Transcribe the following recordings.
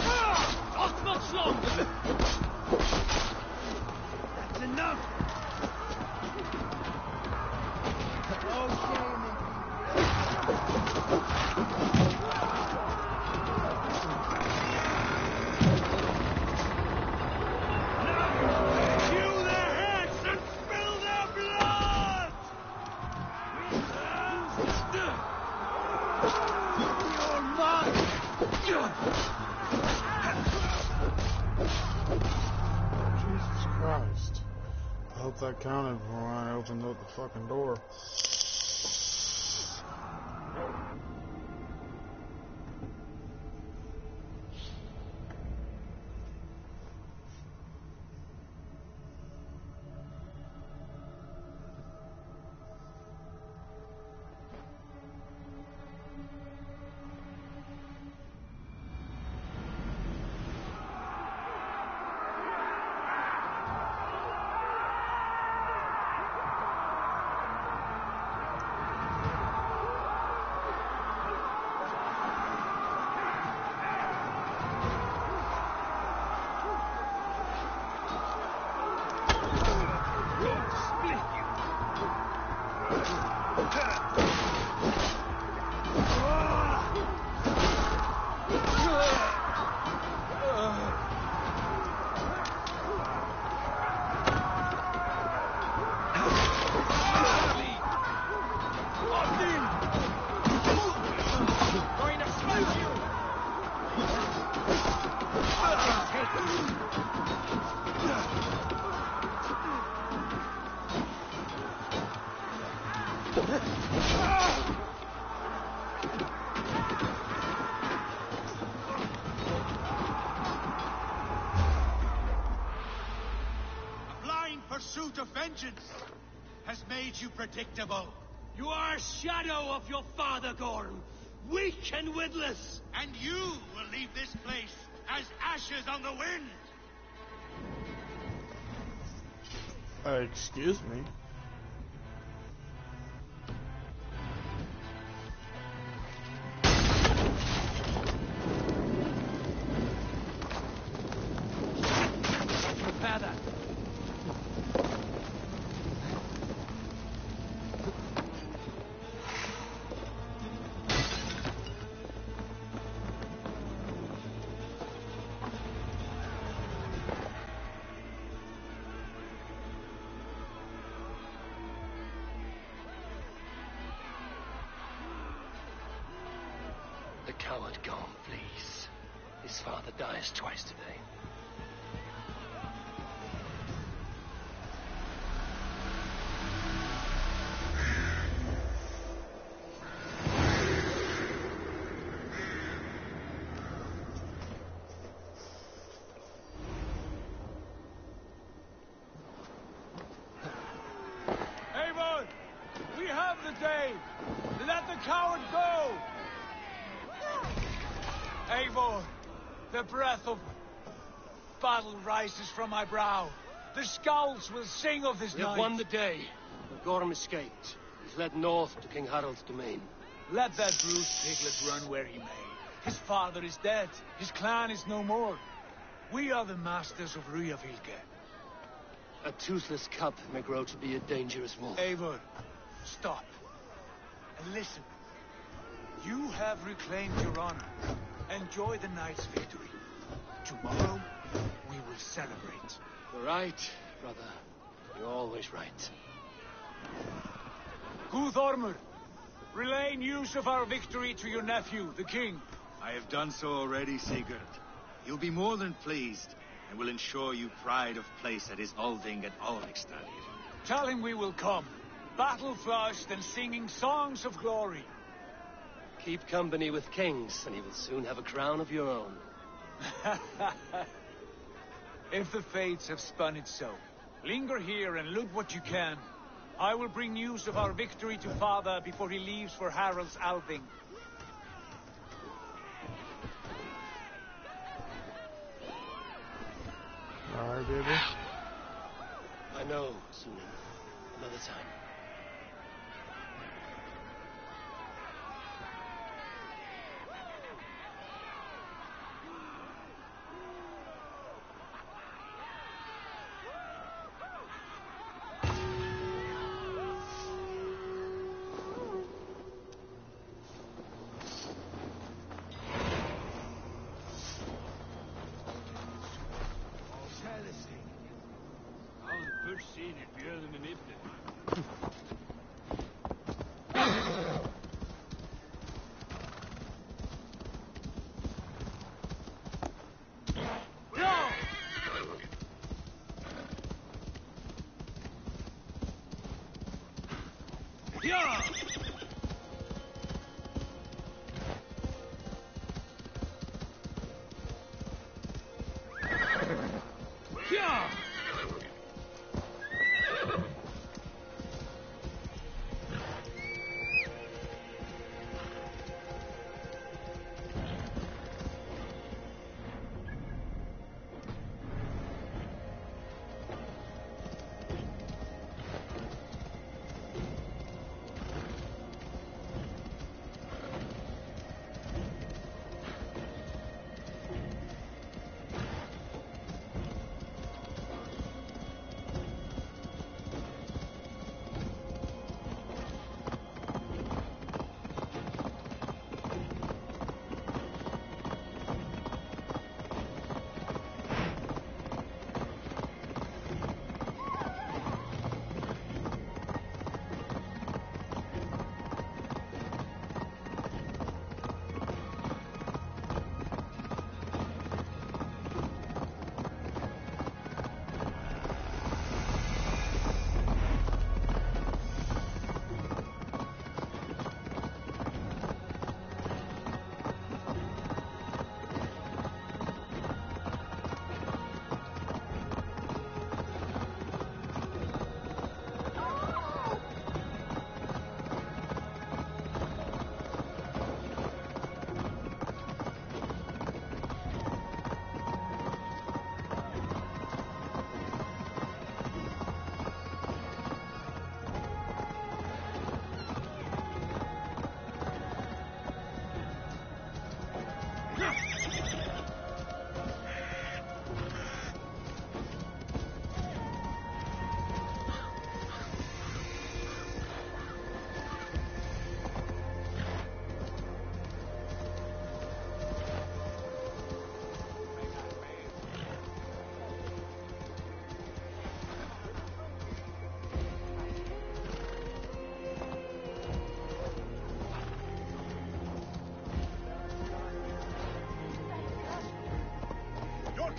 Ach, not long! That's enough! That counted when I opened up the fucking door. Pursuit of vengeance has made you predictable. You are a shadow of your father, Gorm, weak and witless. And you will leave this place as ashes on the wind. Excuse me. Prepare that. The coward Gorm flees. His father dies twice today. Eivor! We have the day! Let the coward go! Eivor, the breath of battle rises from my brow. The scouts will sing of this We night. have won the day, but Gorm escaped. He's led north to King Harald's domain. Let that bruised piglet run where he may. His father is dead. His clan is no more. We are the masters of Rüyavilke. A toothless cub may grow to be a dangerous wolf. Eivor, stop. And listen. You have reclaimed your honor. Enjoy the night's victory. Tomorrow, we will celebrate. You're right, brother. You're always right. Guthormur, relay news of our victory to your nephew, the king. I have done so already, Sigurd. He'll be more than pleased, and will ensure you pride of place at his Alding and Alrikstad. Tell him we will come, battle-flushed and singing songs of glory. Keep company with kings, and you will soon have a crown of your own. If the fates have spun it so, linger here and loot what you can. I will bring news of our victory to father before he leaves for Harald's Althing. Alright, baby. I know, Sunan. Another time. Yeah! Yeah!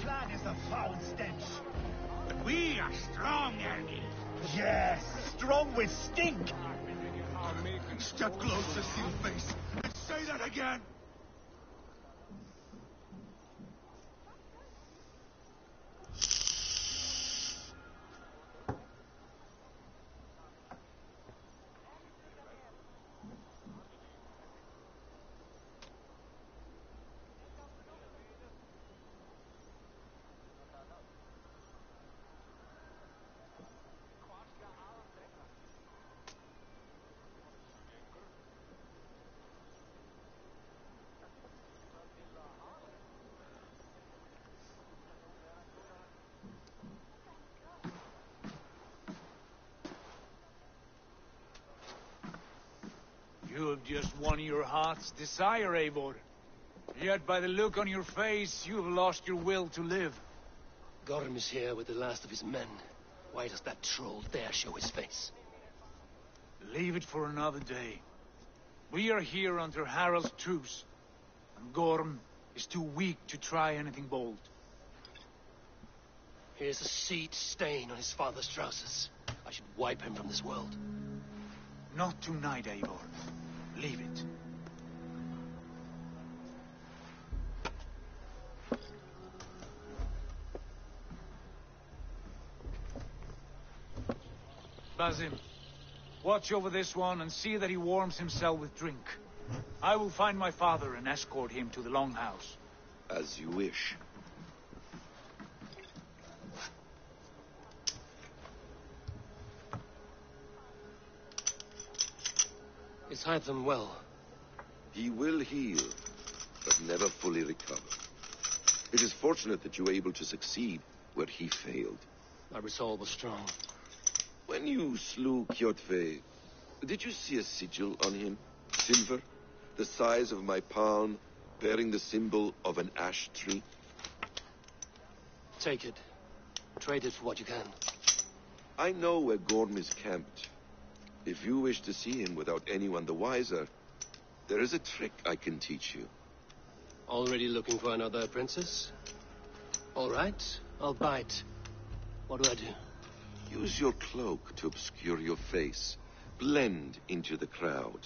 Clan is a foul stench. But we are strong, Ernie. Yes, strong with stink. Step closer, Sealface, and say that again. You have just won your heart's desire, Eivor. Yet by the look on your face, you have lost your will to live. Gorm is here with the last of his men. Why does that troll dare show his face? Leave it for another day. We are here under Harald's truce, and Gorm is too weak to try anything bold. Here's a seed stain on his father's trousers. I should wipe him from this world. Not tonight, Eivor. Leave it. Basim, watch over this one and see that he warms himself with drink. I will find my father and escort him to the Longhouse. As you wish. Is Hytham well? He will heal, but never fully recover. It is fortunate that you were able to succeed where he failed. My resolve was strong. When you slew Kjotve, did you see a sigil on him? Silver, the size of my palm, bearing the symbol of an ash tree? Take it. Trade it for what you can. I know where Gorm is camped. If you wish to see him without anyone the wiser, there is a trick I can teach you. Already looking for another princess? All right, I'll bite. What do I do? Use your cloak to obscure your face. Blend into the crowd.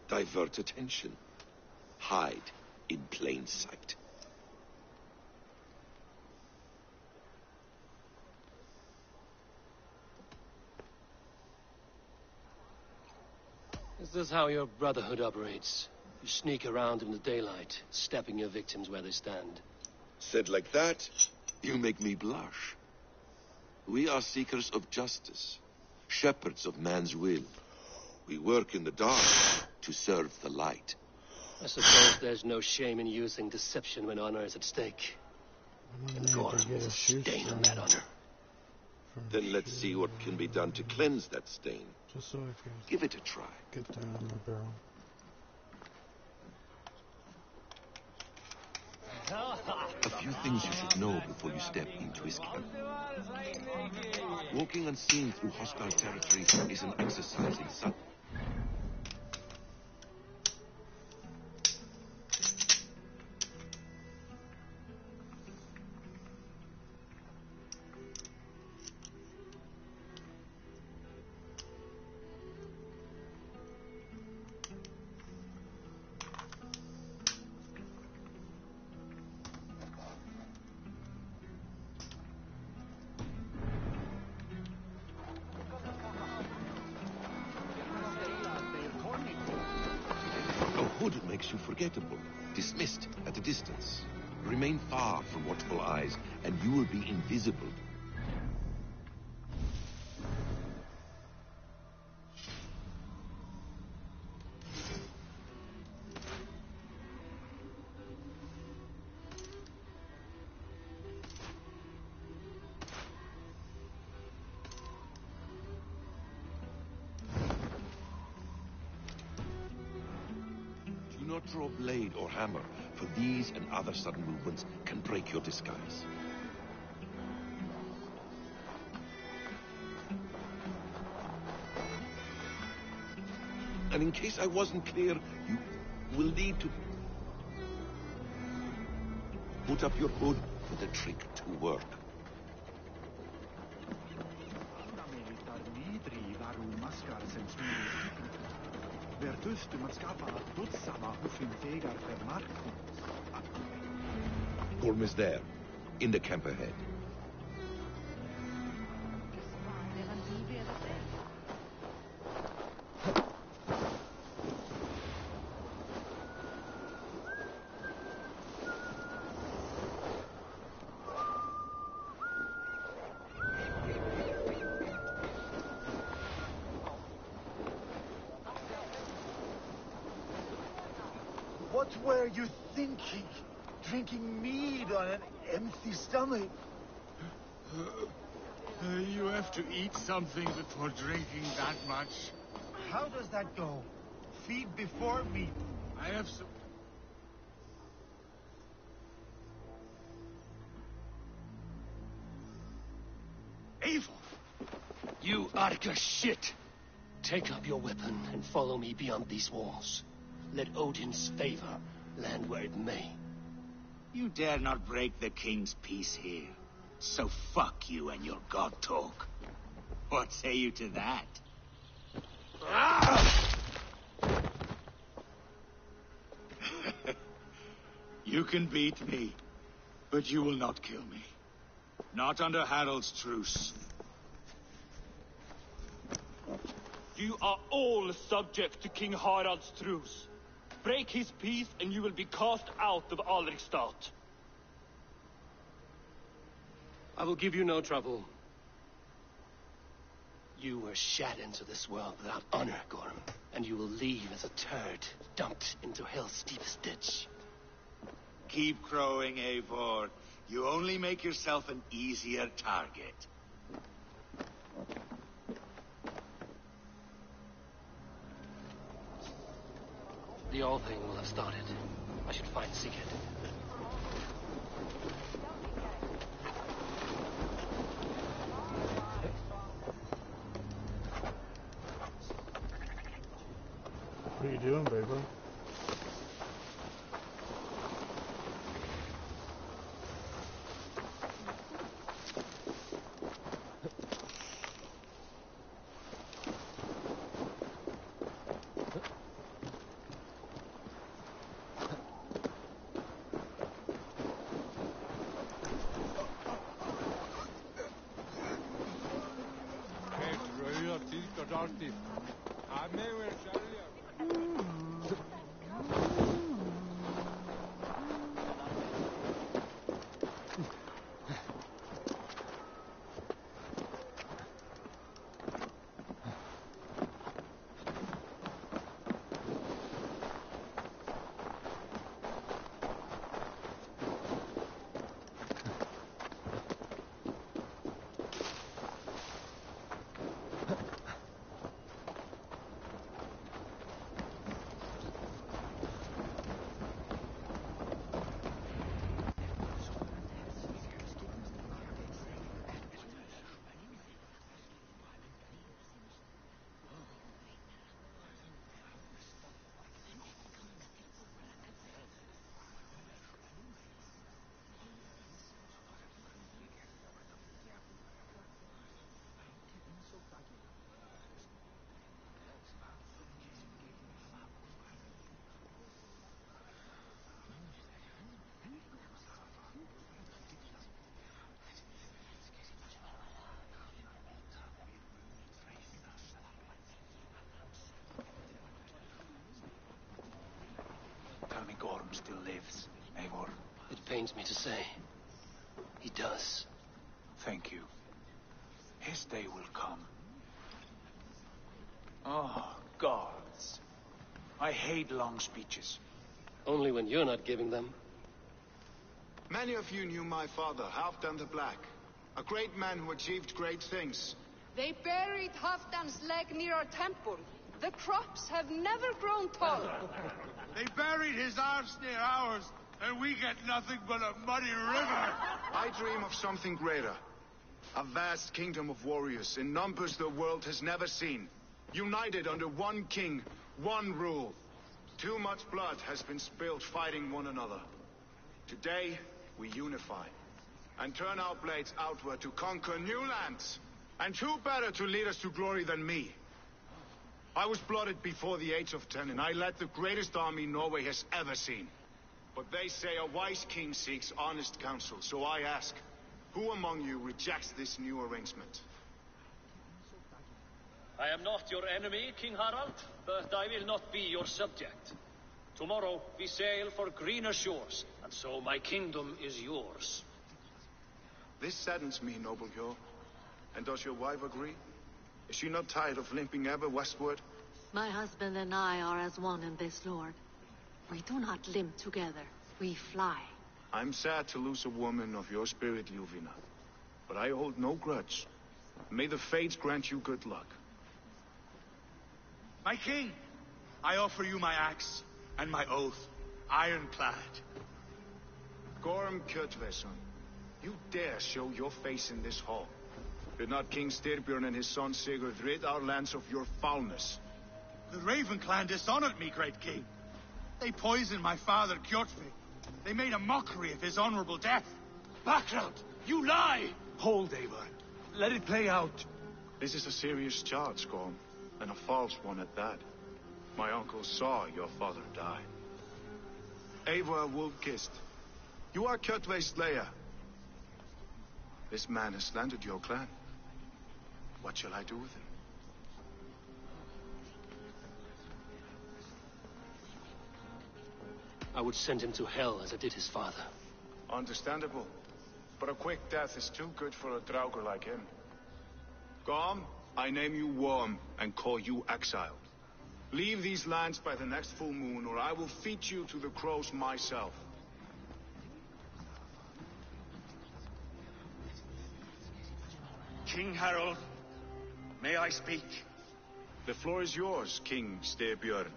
Divert attention. Hide in plain sight. Is this how your Brotherhood operates? You sneak around in the daylight, stepping your victims where they stand. Said like that, you make me blush. We are seekers of justice, shepherds of man's will. We work in the dark to serve the light. I suppose there's no shame in using deception when honor is at stake. And Gorm is a stain on that honor. Then let's see what can be done to cleanse that stain. Just so I can Give it a try. get down in my barrel. A few things you should know before you step into his camp. Walking unseen through hostile territory is an exercise in subtlety. Hood makes you forgettable, dismissed at a distance. Remain far from watchful eyes, and you will be invisible. Do not draw blade or hammer, for these and other sudden movements can break your disguise. And in case I wasn't clear, you will need to put up your hood for the trick to work. Gorm is there, in the camp ahead. What were you thinking? Drinking mead on an empty stomach? You have to eat something before drinking that much. How does that go? Feed before meat. I have some... Eivor! You Arga shit! Take up your weapon and follow me beyond these walls. Let Odin's favor land where it may. You dare not break the king's peace here. So fuck you and your god talk. What say you to that? You can beat me, but you will not kill me. Not under Harald's truce. You are all subject to King Harald's truce. Break his peace and you will be cast out of Alrikstad. I will give you no trouble. You were shat into this world without honor, Gorm, and you will leave as a turd dumped into hell's deepest ditch. Keep crowing, Eivor. You only make yourself an easier target. The All Thing will have started. I should find Sigurd. What are you doing, baby? Tell me Gorm still lives, Eivor. It pains me to say. He does. Thank you. His day will come. Oh, gods. I hate long speeches. Only when you're not giving them. Many of you knew my father, Halfdan the Black. A great man who achieved great things. They buried Halfdan's leg near our temple. The crops have never grown taller. They buried his arse near ours, and we get nothing but a muddy river. I dream of something greater. A vast kingdom of warriors in numbers the world has never seen. United under one king, one rule. Too much blood has been spilled fighting one another. Today, we unify. And turn our blades outward to conquer new lands. And who better to lead us to glory than me? I was blooded before the age of 10, and I led the greatest army Norway has ever seen. But they say a wise king seeks honest counsel, so I ask, who among you rejects this new arrangement? I am not your enemy, King Harald, but I will not be your subject. Tomorrow we sail for greener shores, and so my kingdom is yours. This saddens me, noble Hjor. And does your wife agree? Is she not tired of limping ever westward? My husband and I are as one in this, Lord. We do not limp together. We fly. I'm sad to lose a woman of your spirit, Ljuvina. But I hold no grudge. May the fates grant you good luck. My king, I offer you my axe and my oath, ironclad. Gorm Kjotveson, you dare show your face in this hall. Did not King Styrbjörn and his son Sigurd rid our lands of your foulness? The Raven clan dishonored me, great king. They poisoned my father, Kjotve. They made a mockery of his honorable death. Background, you lie! Hold, Eivor. Let it play out. This is a serious charge, Gorm, and a false one at that. My uncle saw your father die. Eivor Wolf-Kissed, you are Kjotve's slayer. This man has slandered your clan. What shall I do with him? I would send him to hell as I did his father. Understandable. But a quick death is too good for a Draugr like him. Gorm, I name you Worm and call you exiled. Leave these lands by the next full moon, or I will feed you to the crows myself. King Harald, may I speak? The floor is yours, King Styrbjörn.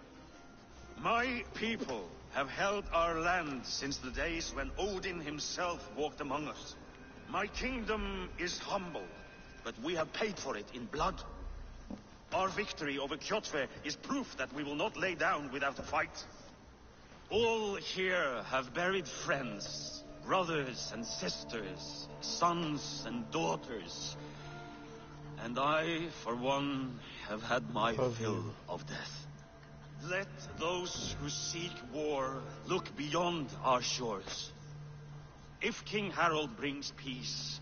My people have held our land since the days when Odin himself walked among us. My kingdom is humble, but we have paid for it in blood. Our victory over Kjotve is proof that we will not lay down without a fight. All here have buried friends, brothers and sisters, sons and daughters. And I, for one, have had my fill of death. Let those who seek war look beyond our shores. If King Harald brings peace,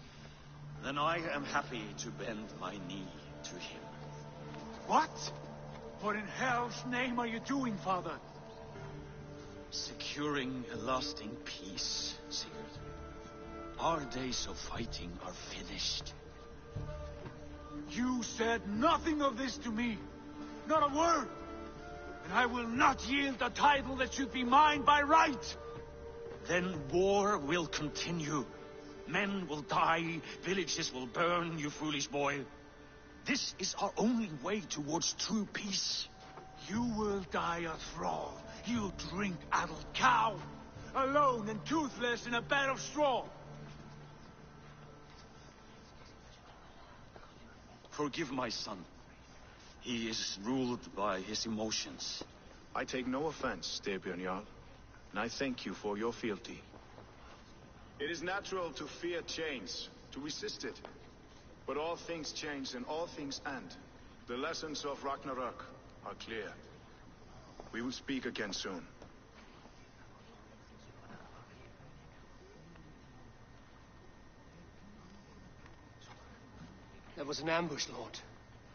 then I am happy to bend my knee to him. What? What in hell's name are you doing, Father? Securing a lasting peace, Sigurd. Our days of fighting are finished. You said nothing of this to me. Not a word. And I will not yield the title that should be mine by right. Then war will continue. Men will die, villages will burn, you foolish boy. This is our only way towards true peace. You will die a thrall. You drink-addled cow. Alone and toothless in a bed of straw. Forgive my son. He is ruled by his emotions. I take no offense, Styrbjörn Jarl, and I thank you for your fealty. It is natural to fear change, to resist it. But all things change and all things end. The lessons of Ragnarok are clear. We will speak again soon. That was an ambush, Lord.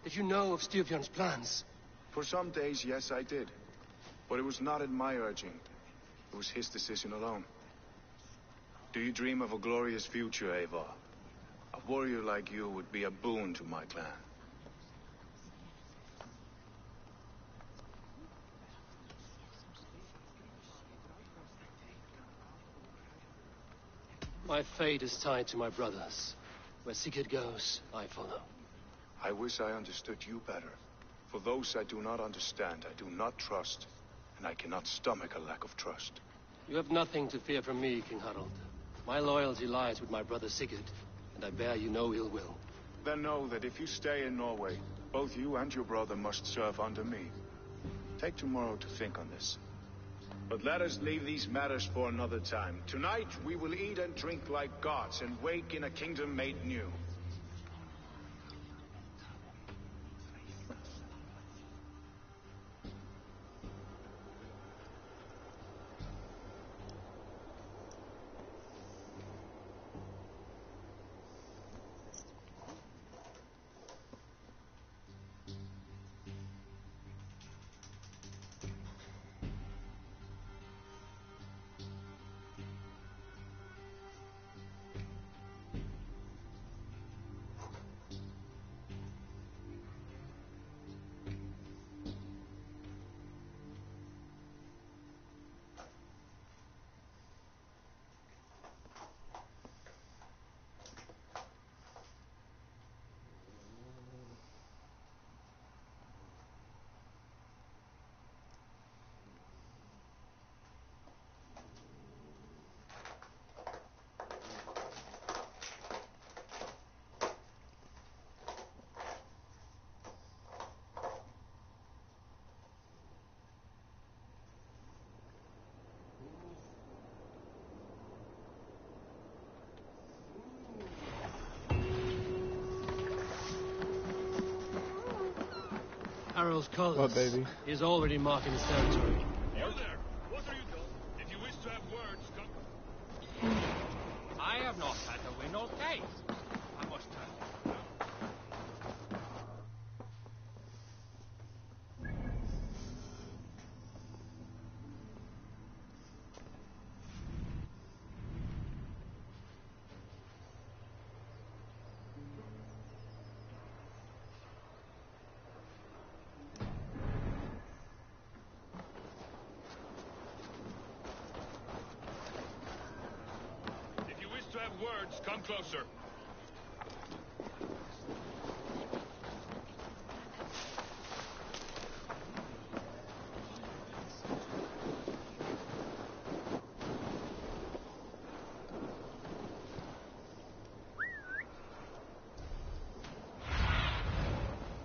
Did you know of Styrbjörn's plans? For some days, yes, I did. But it was not at my urging. It was his decision alone. Do you dream of a glorious future, Eivor? A warrior like you would be a boon to my clan. My fate is tied to my brothers. Where Sigurd goes, I follow. I wish I understood you better. For those I do not understand, I do not trust, and I cannot stomach a lack of trust. You have nothing to fear from me, King Harald. My loyalty lies with my brother Sigurd, and I bear you no ill will. Then know that if you stay in Norway, both you and your brother must serve under me. Take tomorrow to think on this. But let us leave these matters for another time. Tonight, we will eat and drink like gods and wake in a kingdom made new. Harald's colors. What, baby? He's already marking his territory. You there! What are you doing? If you wish to have words, come... I have not had to win all day. I must tell you. If you wish to have words, come closer.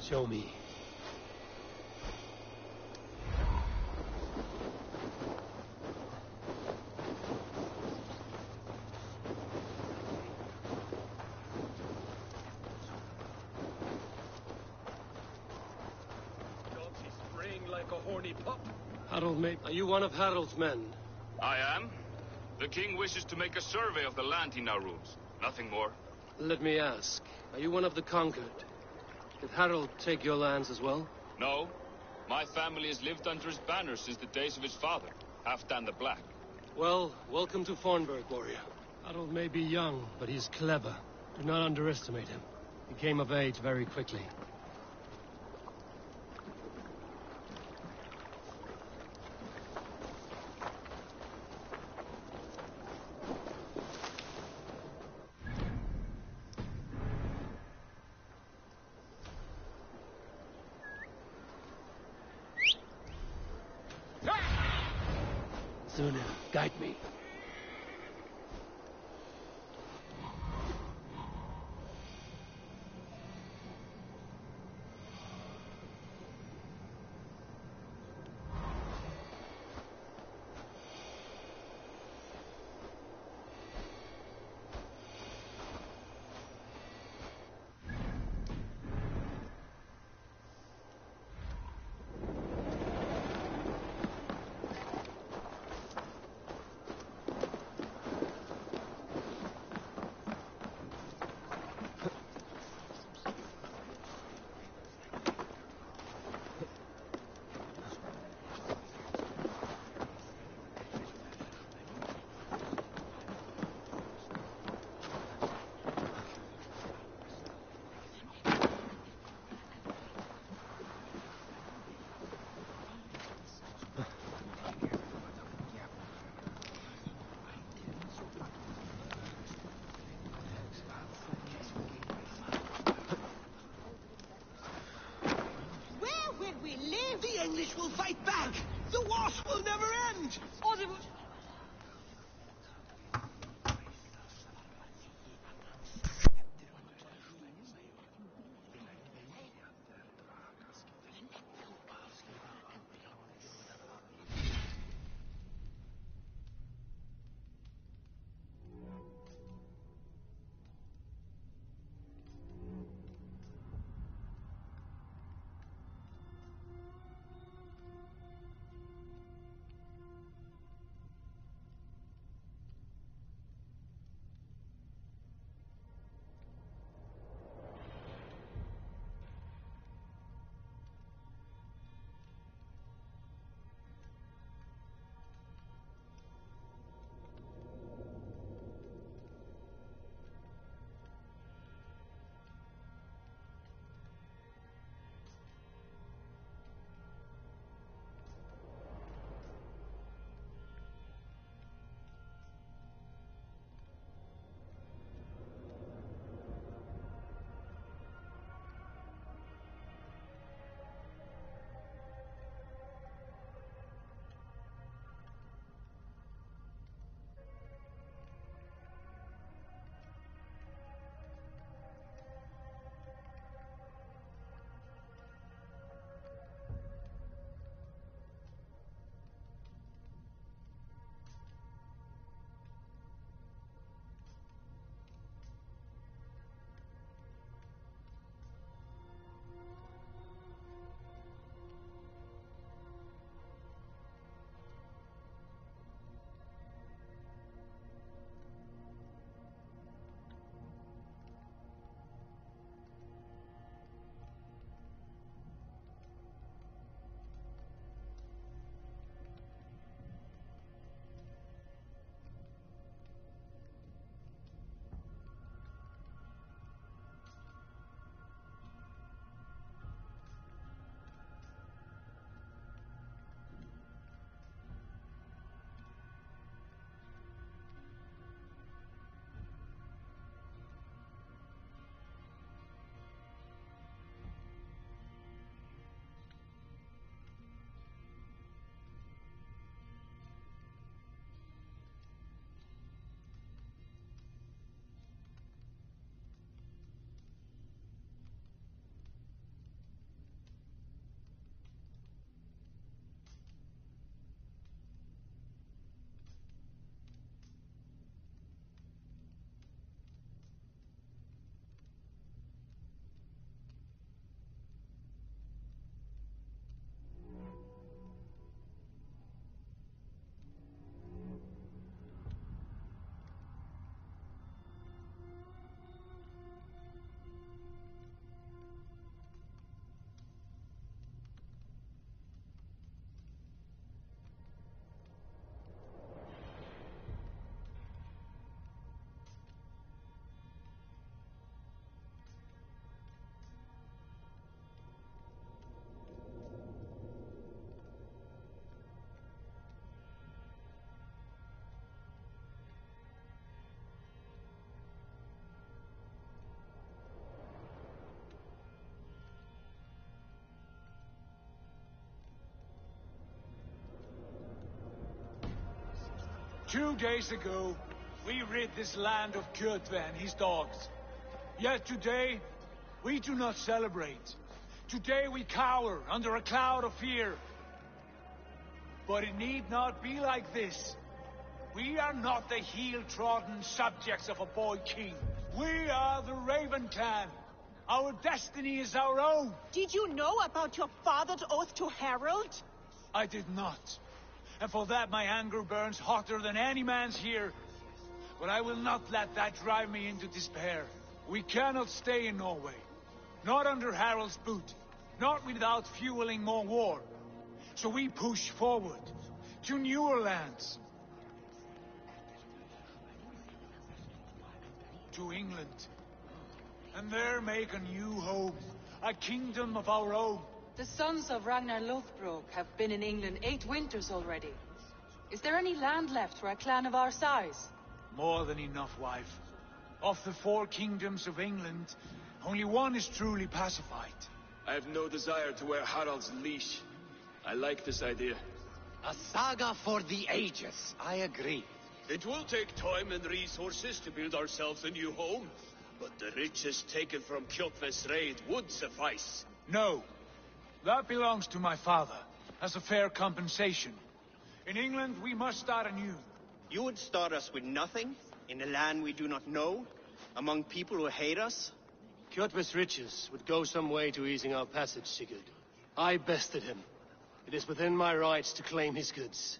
Show me. Like a horny pup. Harald, mate, are you one of Harald's men? I am. The king wishes to make a survey of the land he now rules. Nothing more. Let me ask, are you one of the conquered? Did Harald take your lands as well? No. My family has lived under his banner since the days of his father, Halfdan the Black. Well, welcome to Farnburg, warrior. Harold may be young, but he's clever. Do not underestimate him. He came of age very quickly. Suna, guide me. The English will fight back! The wars will never end! 2 days ago, we rid this land of Kjotve and his dogs. Yet today, we do not celebrate. Today we cower under a cloud of fear. But it need not be like this. We are not the heel-trodden subjects of a boy king. We are the Raven Clan. Our destiny is our own. Did you know about your father's oath to Harold? I did not. And for that my anger burns hotter than any man's here. But I will not let that drive me into despair. We cannot stay in Norway. Not under Harald's boot. Not without fueling more war. So we push forward to newer lands. To England. And there make a new home. A kingdom of our own. The sons of Ragnar Lothbrok have been in England 8 winters already. Is there any land left for a clan of our size? More than enough, wife. Of the 4 kingdoms of England, only one is truly pacified. I have no desire to wear Harald's leash. I like this idea. A saga for the ages, I agree. It will take time and resources to build ourselves a new home, but the riches taken from Kjotve's raid would suffice. No. That belongs to my father, as a fair compensation. In England, we must start anew. You would start us with nothing? In a land we do not know? Among people who hate us? Kjotve's riches would go some way to easing our passage, Sigurd. I bested him. It is within my rights to claim his goods.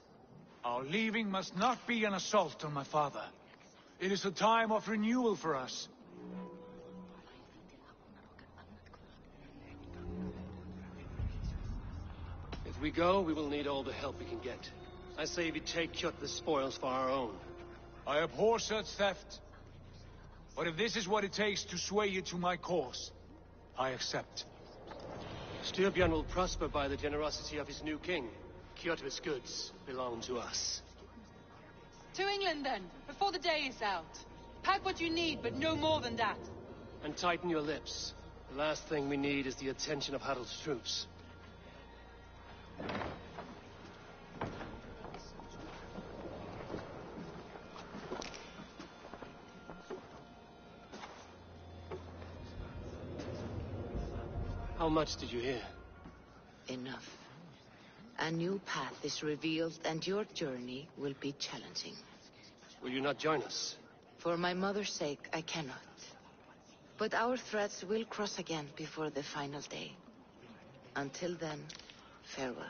Our leaving must not be an assault on my father. It is a time of renewal for us. If we go, we will need all the help we can get. I say we take Kjotve's spoils for our own. I abhor such theft. But if this is what it takes to sway you to my cause, I accept. Styrbjörn will prosper by the generosity of his new king. Kjotve's goods belong to us. To England, then, before the day is out. Pack what you need, but no more than that. And tighten your lips. The last thing we need is the attention of Harald's troops. How much did you hear? Enough. A new path is revealed, and your journey will be challenging. Will you not join us? For my mother's sake, I cannot. But our threads will cross again before the final day. Until then, farewell.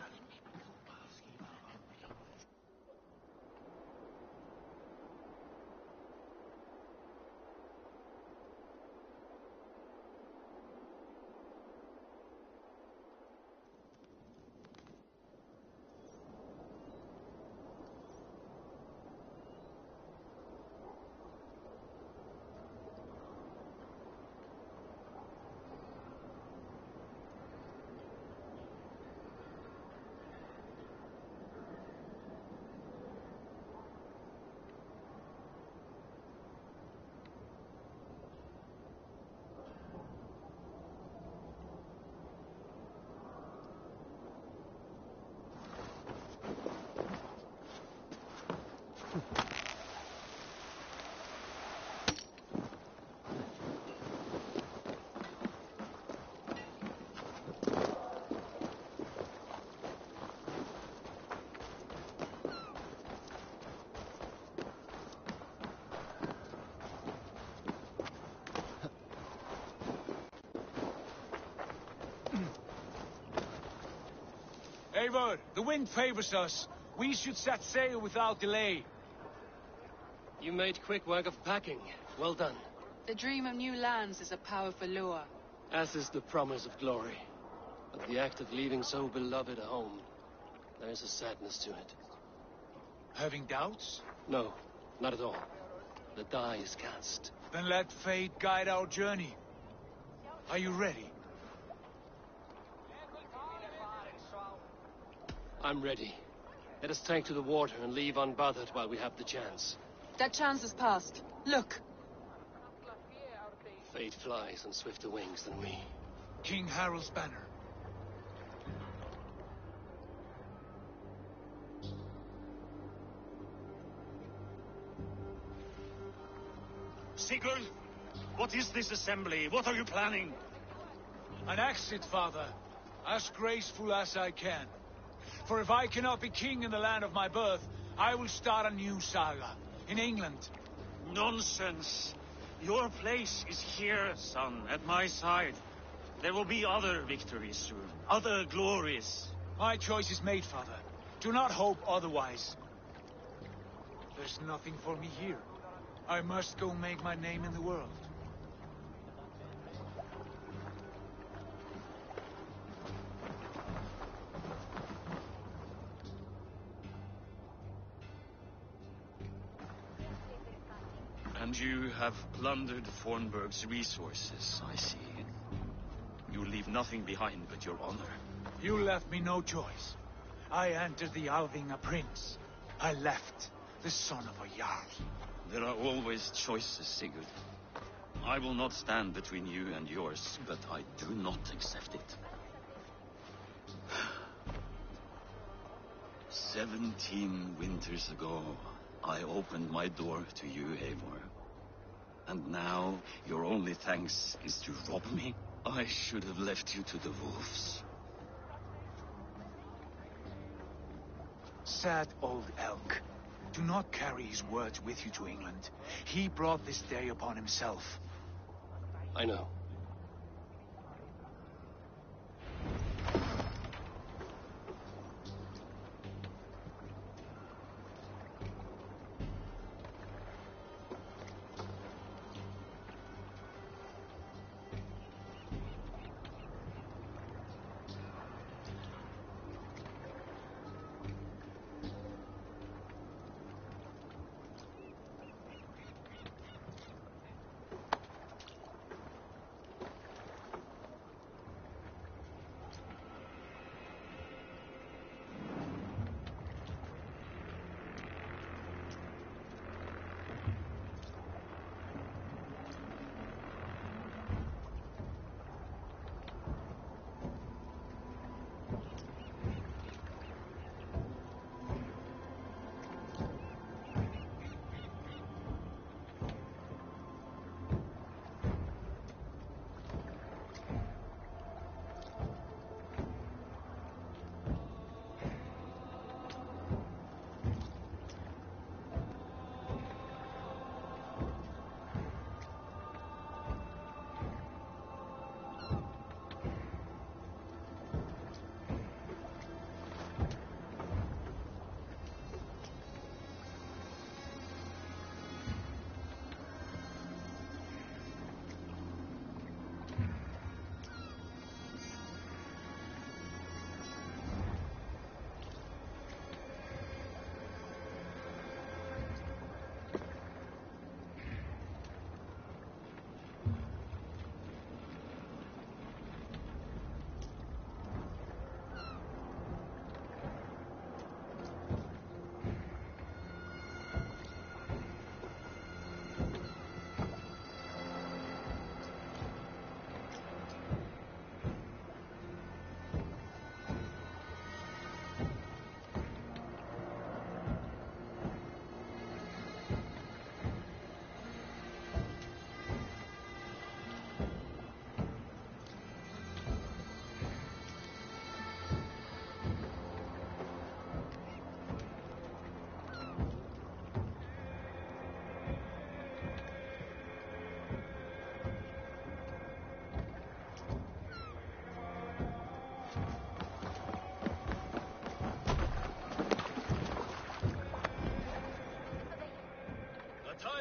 Eivor, the wind favors us. We should set sail without delay. You made quick work of packing. Well done. The dream of new lands is a powerful lure. As is the promise of glory. But the act of leaving so beloved a home, there is a sadness to it. Having doubts? No, not at all. The die is cast. Then let fate guide our journey. Are you ready? I'm ready. Let us take to the water and leave unbothered while we have the chance. That chance is past. Look. Fate flies on swifter wings than we. King Harald's banner. What is this assembly? What are you planning? An exit, father. As graceful as I can. For if I cannot be king in the land of my birth, I will start a new saga. In England. Nonsense. Your place is here, son, at my side. There will be other victories soon. Other glories. My choice is made, father. Do not hope otherwise. There's nothing for me here. I must go make my name in the world. And you have plundered Fornburg's resources, I see. You leave nothing behind but your honor. You left me no choice. I entered the Alving a prince. I left the son of a Jarl. There are always choices, Sigurd. I will not stand between you and yours, but I do not accept it. 17 winters ago, I opened my door to you, Eivor. And now, your only thanks is to rob me? I should have left you to the wolves. Sad old elk. Do not carry his words with you to England. He brought this day upon himself. I know.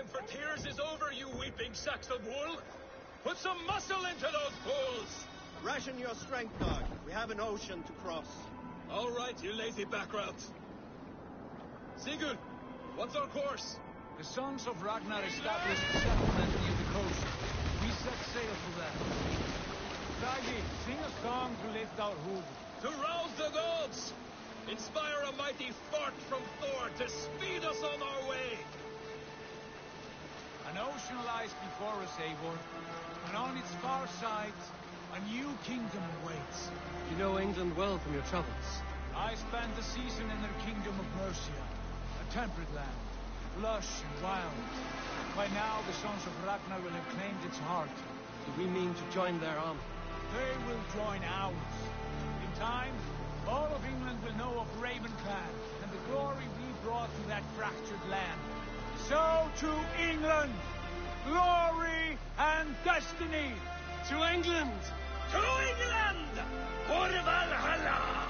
For tears is over, you weeping sacks of wool! Put some muscle into those bulls! Ration your strength, dog. We have an ocean to cross. All right, you lazy backrats. Sigurd, what's our course? The sons of Ragnar established a settlement near the coast. We set sail for that. Bragi, sing a song to lift our hoof. To rouse the gods! Inspire a mighty fart from Thor to speed us on our way! An ocean lies before us, Eivor, and on its far side, a new kingdom awaits. You know England well from your travels. I spent the season in their kingdom of Mercia, a temperate land, lush and wild. By now, the sons of Ragnar will have claimed its heart. Do we mean to join their army? They will join ours. In time, all of England will know of Raven Clan and the glory we brought to that fractured land. So to England, glory and destiny. To England! To England! For Valhalla!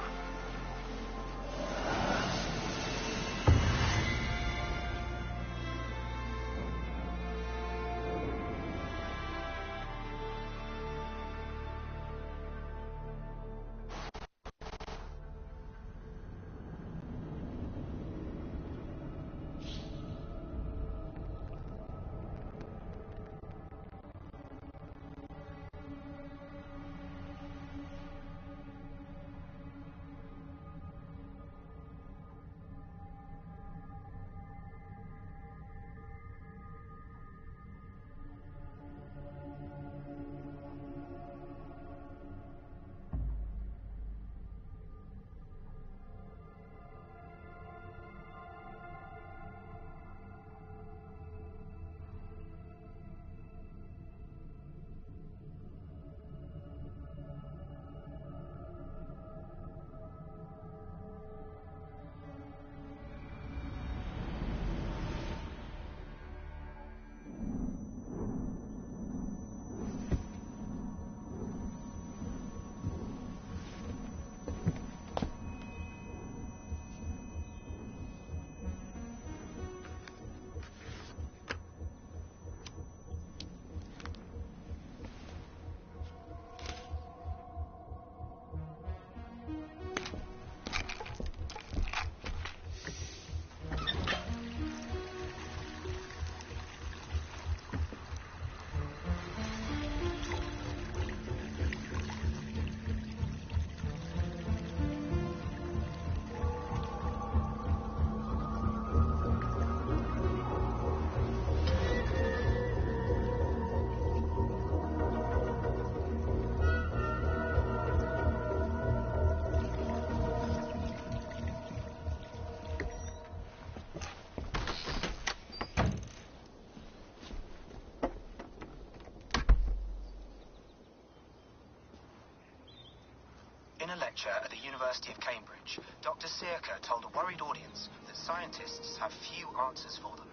In a lecture at the University of Cambridge, Dr. Sirka told a worried audience that scientists have few answers for them.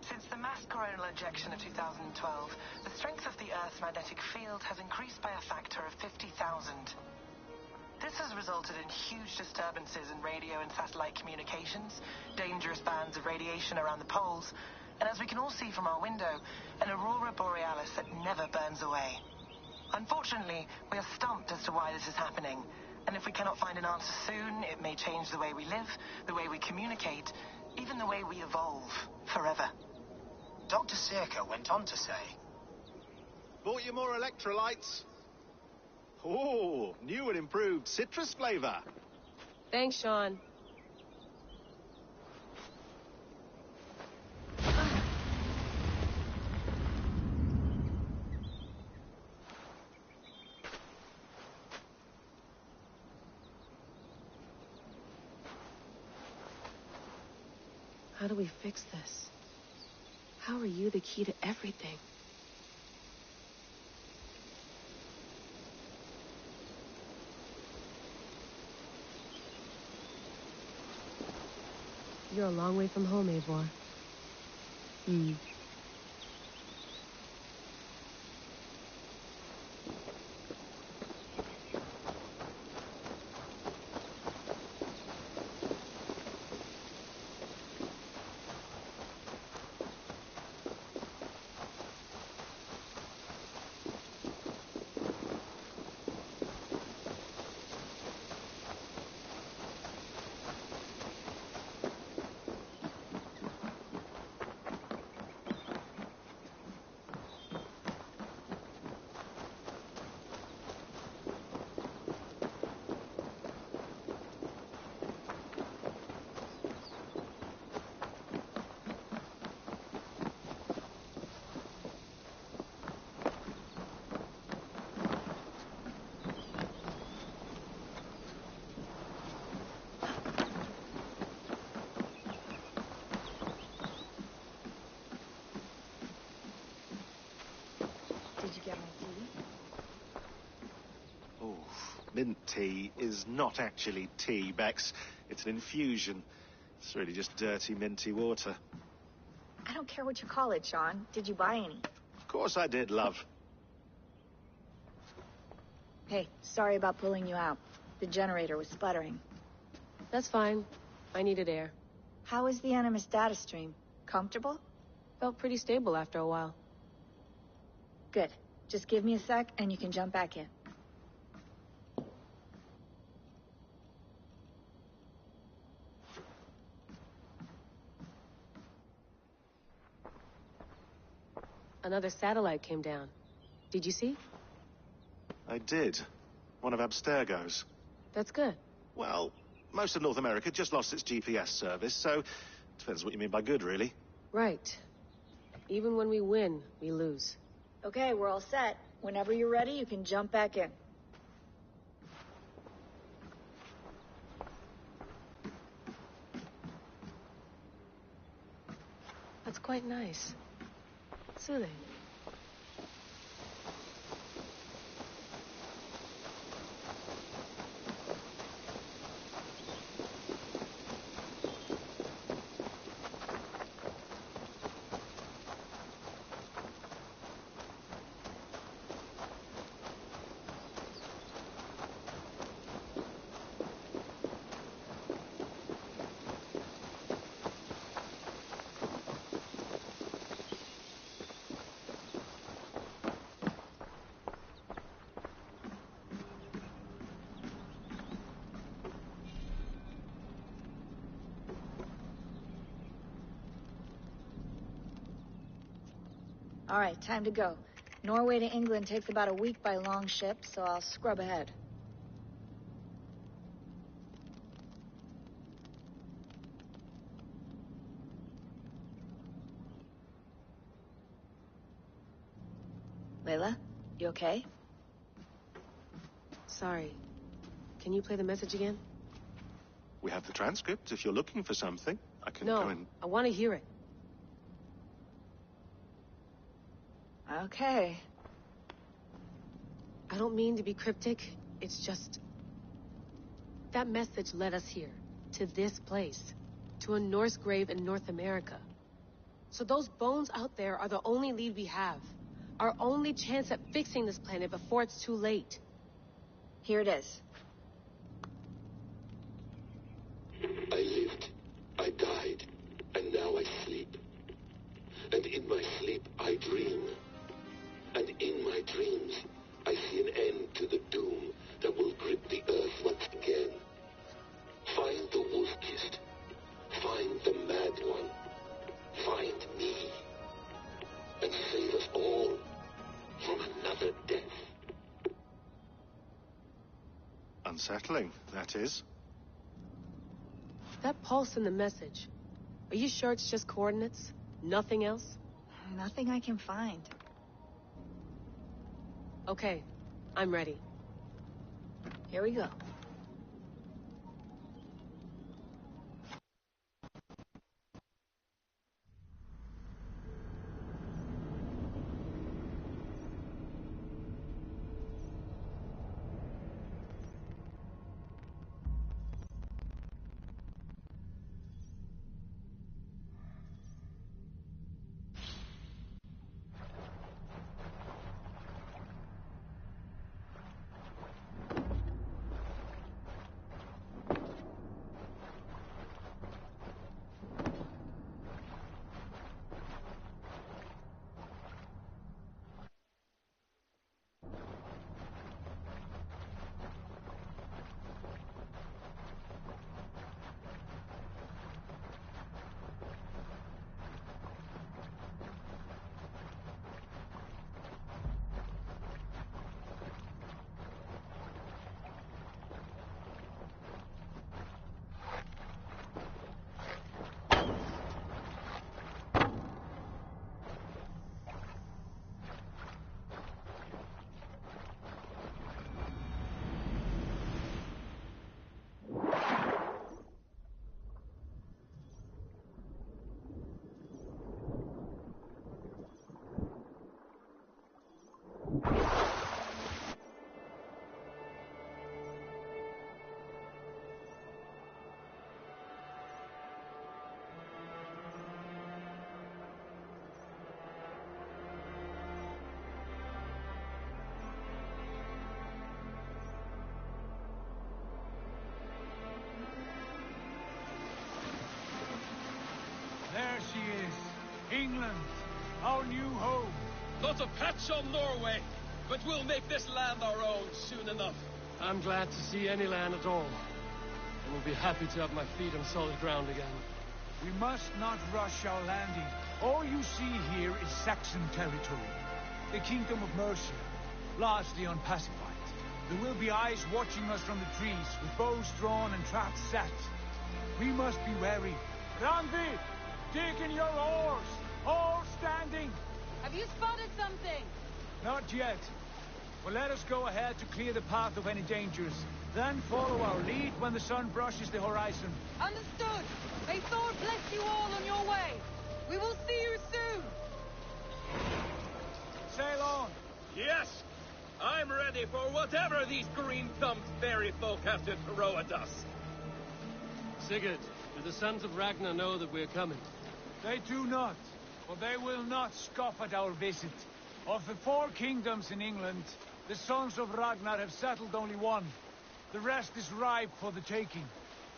Since the mass coronal ejection of 2012, the strength of the Earth's magnetic field has increased by a factor of 50,000. This has resulted in huge disturbances in radio and satellite communications, dangerous bands of radiation around the poles, and as we can all see from our window, an aurora borealis that never burns away. Unfortunately, we are stumped as to why this is happening, and if we cannot find an answer soon, it may change the way we live, the way we communicate, even the way we evolve, forever. Dr. Sirka went on to say, "Bought you more electrolytes? Oh, new and improved citrus flavor." Thanks, Sean. How do we fix this? How are you the key to everything? You're a long way from home, Eivor. Did you get my tea? Oh, mint tea is not actually tea, Bex. It's an infusion. It's really just dirty, minty water. I don't care what you call it, Sean. Did you buy any? Of course I did, love. Hey, sorry about pulling you out. The generator was sputtering. That's fine. I needed air. How is the Animus data stream? Comfortable? Felt pretty stable after a while. Good. Just give me a sec and you can jump back in. Another satellite came down. Did you see? I did. One of Abstergo's. That's good. Well, most of North America just lost its GPS service, so depends what you mean by good, really. Right. Even when we win, we lose. Okay, we're all set. Whenever you're ready, you can jump back in. That's quite nice. Soothing. All right, time to go. Norway to England takes about a week by long ship, so I'll scrub ahead. Layla, you okay? Sorry. Can you play the message again? We have the transcript. If you're looking for something, I can No, go and... I want to hear it. Okay. I don't mean to be cryptic. It's just... that message led us here. To this place. To a Norse grave in North America. So those bones out there are the only lead we have. Our only chance at fixing this planet before it's too late. Here it is. I lived, I died, and now I sleep. And in my sleep I dream. And in my dreams I see an end to the doom that will grip the earth once again. Find the wolf-kissed. Find the mad one. Find me. And save us all from another death. Unsettling, that is. That pulse in the message. Are you sure it's just coordinates? Nothing else? Nothing I can find. Okay, I'm ready. Here we go. There she is. England, our new home. Not a patch on Norway, but we'll make this land our own soon enough. I'm glad to see any land at all. And will be happy to have my feet on solid ground again. We must not rush our landing. All you see here is Saxon territory. The Kingdom of Mercia, largely unpacified. There will be eyes watching us from the trees, with bows drawn and traps set. We must be wary. Randvi, dig in your oars! All standing! Have you spotted something? Not yet. But let us go ahead to clear the path of any dangers. Then follow our lead when the sun brushes the horizon. Understood. May Thor bless you all on your way. We will see you soon. Sail on. Yes, I'm ready for whatever these green-thumbed fairy folk have to throw at us. Sigurd, do the sons of Ragnar know that we're coming? They do not, but they will not scoff at our visit. Of the 4 kingdoms in England, the sons of Ragnar have settled only one. The rest is ripe for the taking.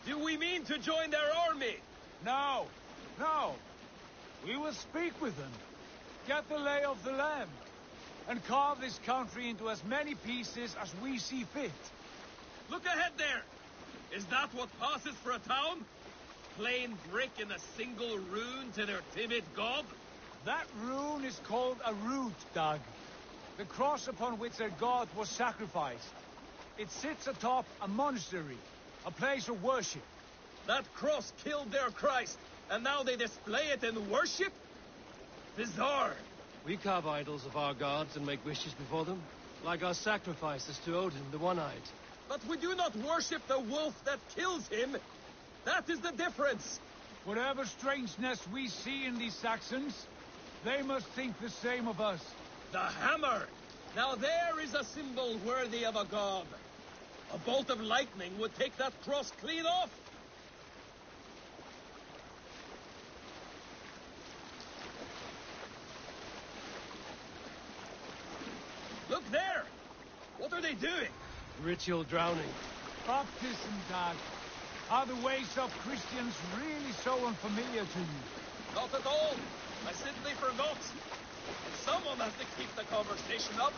Do we mean to join their army? No, no. We will speak with them, get the lay of the land, and carve this country into as many pieces as we see fit. Look ahead there! Is that what passes for a town? Plain brick in a single rune to their timid god? That rune is called a root, Dag. The cross upon which their god was sacrificed. It sits atop a monastery, a place of worship. That cross killed their Christ, and now they display it in worship? Bizarre. We carve idols of our gods and make wishes before them, like our sacrifices to Odin, the One-Eyed. But we do not worship the wolf that kills him. That is the difference. Whatever strangeness we see in these Saxons, they must think the same of us. The hammer! Now there is a symbol worthy of a god. A bolt of lightning would take that cross clean off. Look there! What are they doing? Ritual drowning. Baptism, Dag. Are the ways of Christians really so unfamiliar to you? Not at all. I simply forgot. Someone has to keep the conversation up.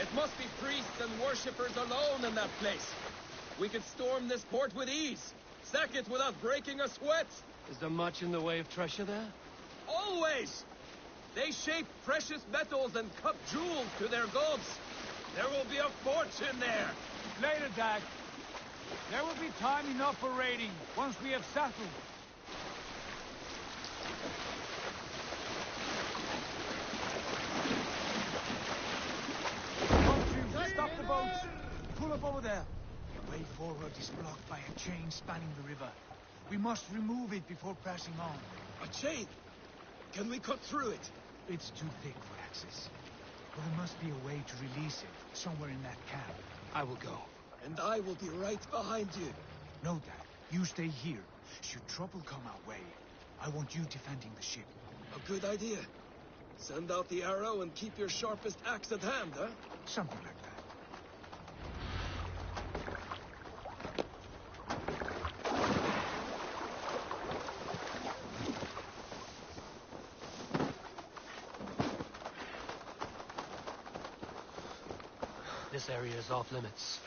It must be priests and worshippers alone in that place. We could storm this port with ease. Sack it without breaking a sweat. Is there much in the way of treasure there? Always! They shape precious metals and cut jewels to their gods. There will be a fortune there. Later, Dag. There will be time enough for raiding, once we have settled. Stop the boats! Pull up over there. The way forward is blocked by a chain spanning the river. We must remove it before pressing on. A chain? Can we cut through it? It's too thick for access. But there must be a way to release it, somewhere in that camp. I will go. And I will be right behind you. No, Dad. You stay here. Should trouble come our way, I want you defending the ship. A good idea. Send out the arrow and keep your sharpest axe at hand, huh? Something like that. This area is off limits.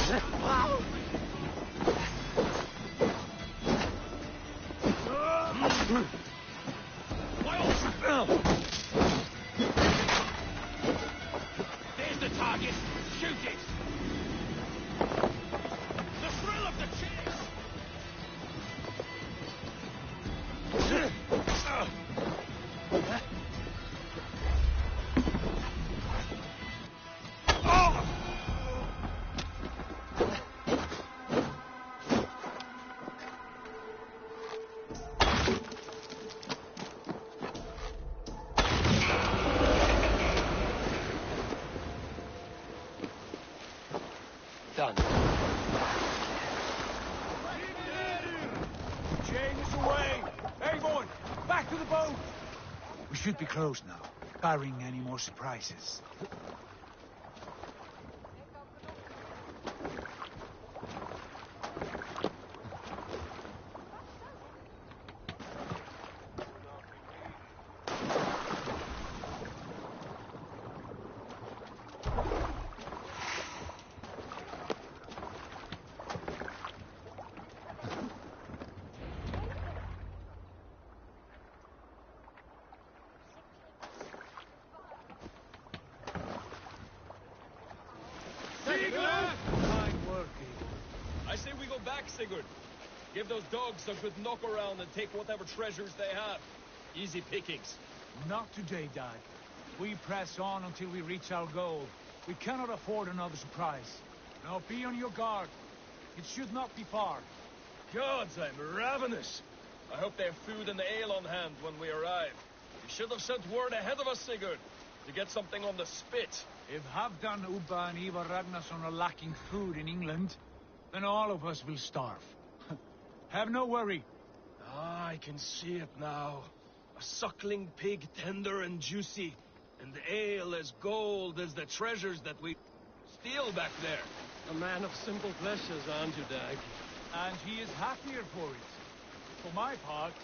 There's the target. Shoot it. The thrill of the chase. Done. Chains away! Avon, back to the boat! We should be close now, barring any more surprises. I say we go back, Sigurd. Give those dogs a good knock around and take whatever treasures they have. Easy pickings. Not today, Dag. We press on until we reach our goal. We cannot afford another surprise. Now be on your guard. It should not be far. Gods, I'm ravenous. I hope they have food and ale on hand when we arrive. You should have sent word ahead of us, Sigurd, to get something on the spit. If Halfdan, Ubba, and Ivar Ragnarsson are lacking food in England, then all of us will starve. Have no worry. Ah, I can see it now. A suckling pig, tender and juicy, and ale as gold as the treasures that we steal back there. A man of simple pleasures, aren't you, Dag? And he is happier for it. For my part,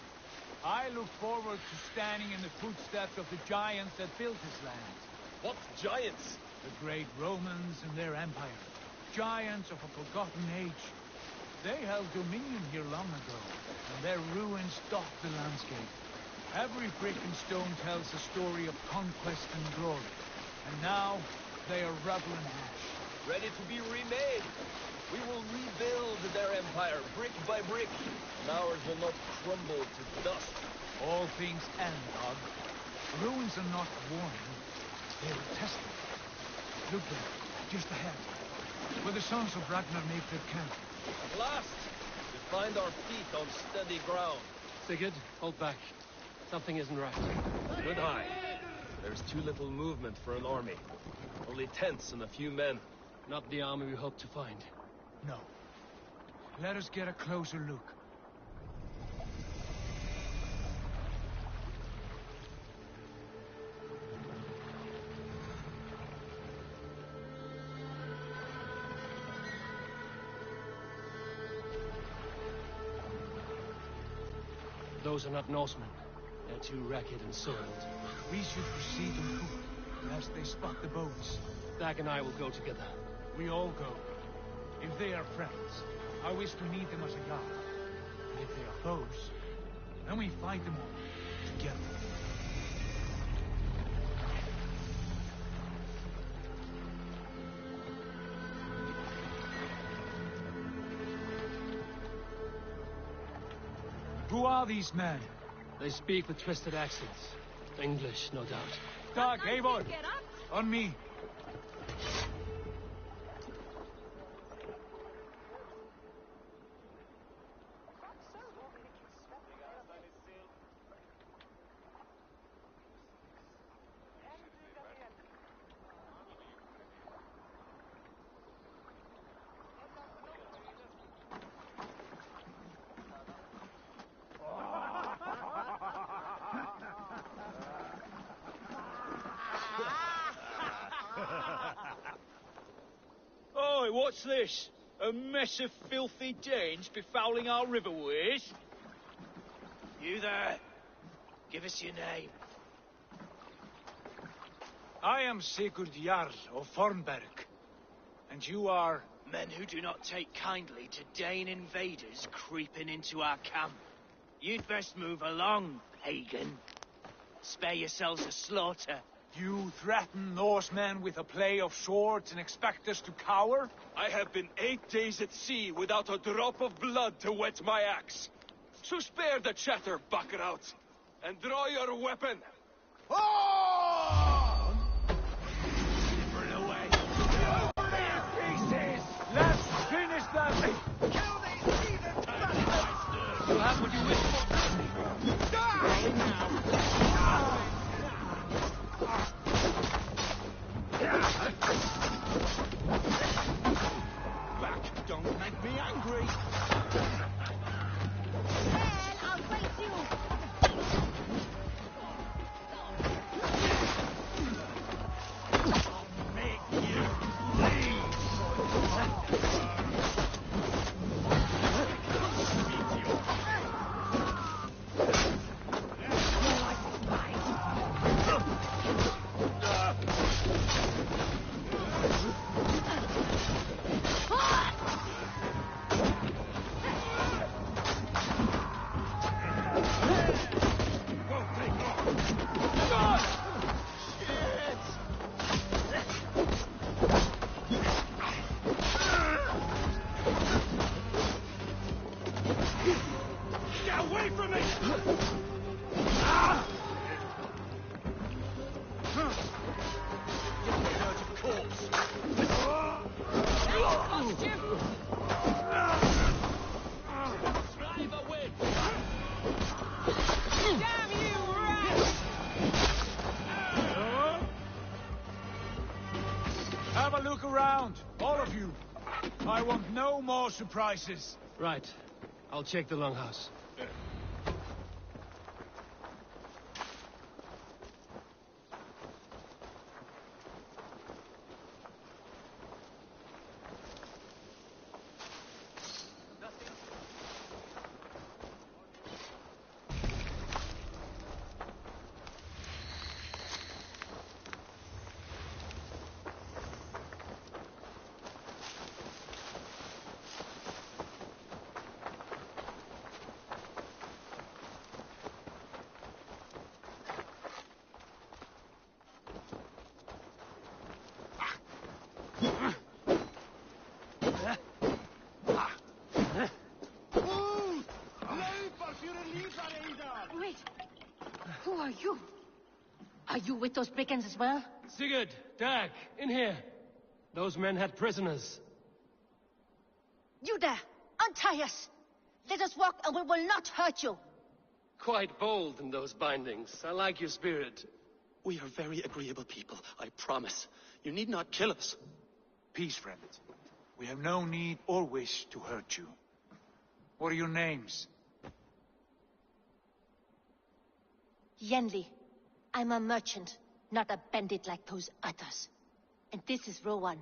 I look forward to standing in the footsteps of the giants that built this land. What giants? The great Romans and their empire. Giants of a forgotten age. They held dominion here long ago, and their ruins dot the landscape. Every brick and stone tells a story of conquest and glory. And now, they are rubble and ash. Ready to be remade. We will rebuild their empire, brick by brick, and ours will not crumble to dust. All things end, Dog. The ruins are not a warning. They are a testament. Look there, just ahead, where the sons of Ragnar make their camp. At last, we find our feet on steady ground. Sigurd, hold back. Something isn't right. Good eye. There's too little movement for an army. Only tents and a few men. Not the army we hoped to find. No. Let us get a closer look. Those are not Norsemen. They're too ragged and soiled. We should proceed on foot, lest they spot the boats. Dag and I will go together. We all go. If they are friends, I wish to meet them as a guard. And if they are foes, then we fight them all, together. Who are these men? They speak with twisted accents. English, no doubt. Dag, Eivor! On me! Oi, what's this? A mess of filthy Danes befouling our riverways? You there. Give us your name. I am Sigurd Jarl of Fornberg. And you are... Men who do not take kindly to Dane invaders creeping into our camp. You'd best move along, pagan. Spare yourselves a slaughter. You threaten Norsemen with a play of swords and expect us to cower? I have been 8 days at sea without a drop of blood to wet my axe. So spare the chatter, Buckerout, and draw your weapon. Oh! Run away. Pieces! Let's finish them! Kill these heathen bastards! You have what you wish for. Die now! Back, don't make me angry. Man, I'll face you! I'll make you bleed! Get away from me! Have a look around, all of you. I want no more surprises. Right. I'll check the longhouse. Wait. Who are you? Are you with those brigands as well? Sigurd, Dag, in here. Those men had prisoners. You there! Untie us! Let us walk and we will not hurt you! Quite bold in those bindings. I like your spirit. We are very agreeable people, I promise. You need not kill us. Peace, friends. We have no need or wish to hurt you. What are your names? Yenli. I'm a merchant, not a bandit like those others. And this is Rowan.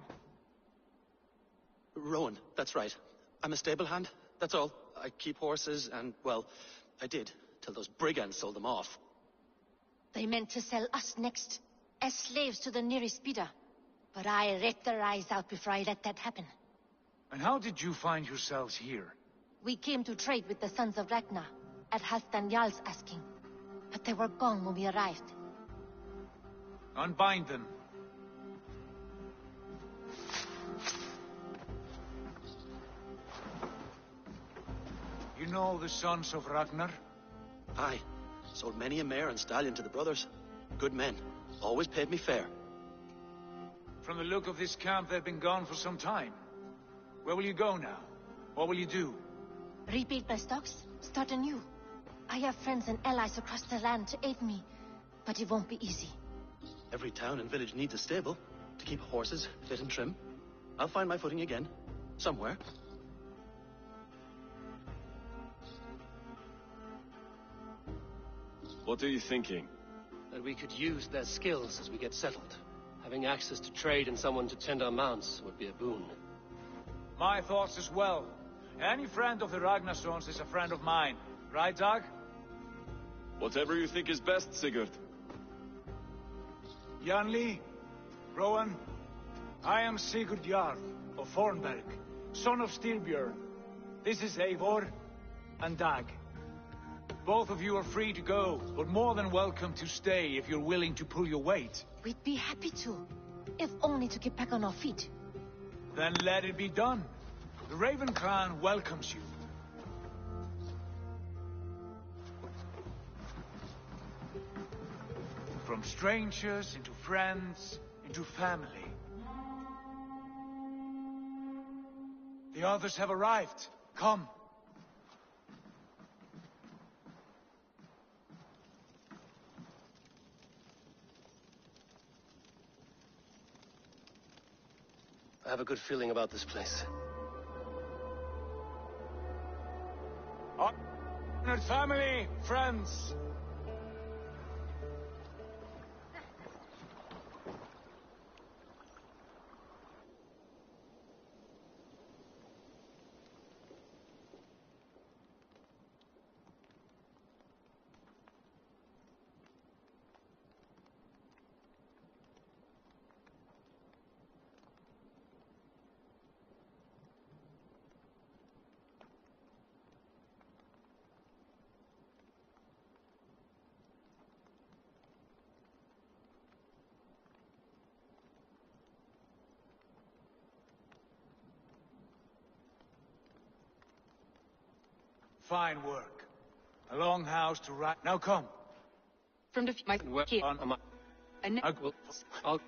Rowan, that's right. I'm a stable hand, that's all. I keep horses and, well, I did, till those brigands sold them off. They meant to sell us next, as slaves to the nearest bidder. But I ripped their eyes out before I let that happen. And how did you find yourselves here? We came to trade with the Sons of Ragnar, at Halfdan Jarl's asking. But they were gone when we arrived. Unbind them. You know the Sons of Ragnar? Aye. Sold many a mare and stallion to the brothers. Good men. Always paid me fair. From the look of this camp, they've been gone for some time. Where will you go now? What will you do? Rebuild my stocks, start anew. I have friends and allies across the land to aid me, but it won't be easy. Every town and village needs a stable to keep horses fit and trim. I'll find my footing again. Somewhere. What are you thinking? That we could use their skills as we get settled. Having access to trade and someone to tend our mounts would be a boon. My thoughts as well. Any friend of the Ragnarsons is a friend of mine. Right, Dag? Whatever you think is best, Sigurd. Yanli, Rowan, I am Sigurd Jarl, of Fornberg, son of Styrbjörn. This is Eivor and Dag. Both of you are free to go, but more than welcome to stay if you're willing to pull your weight. We'd be happy to, if only to get back on our feet. Then let it be done. The Raven Clan welcomes you. From strangers into friends, into family. The others have arrived. Come. I have a good feeling about this place. Honored family, friends. Fine work. A long house to ride. Now come. From the my here. I'll...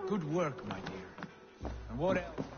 Good work, my dear. And what else?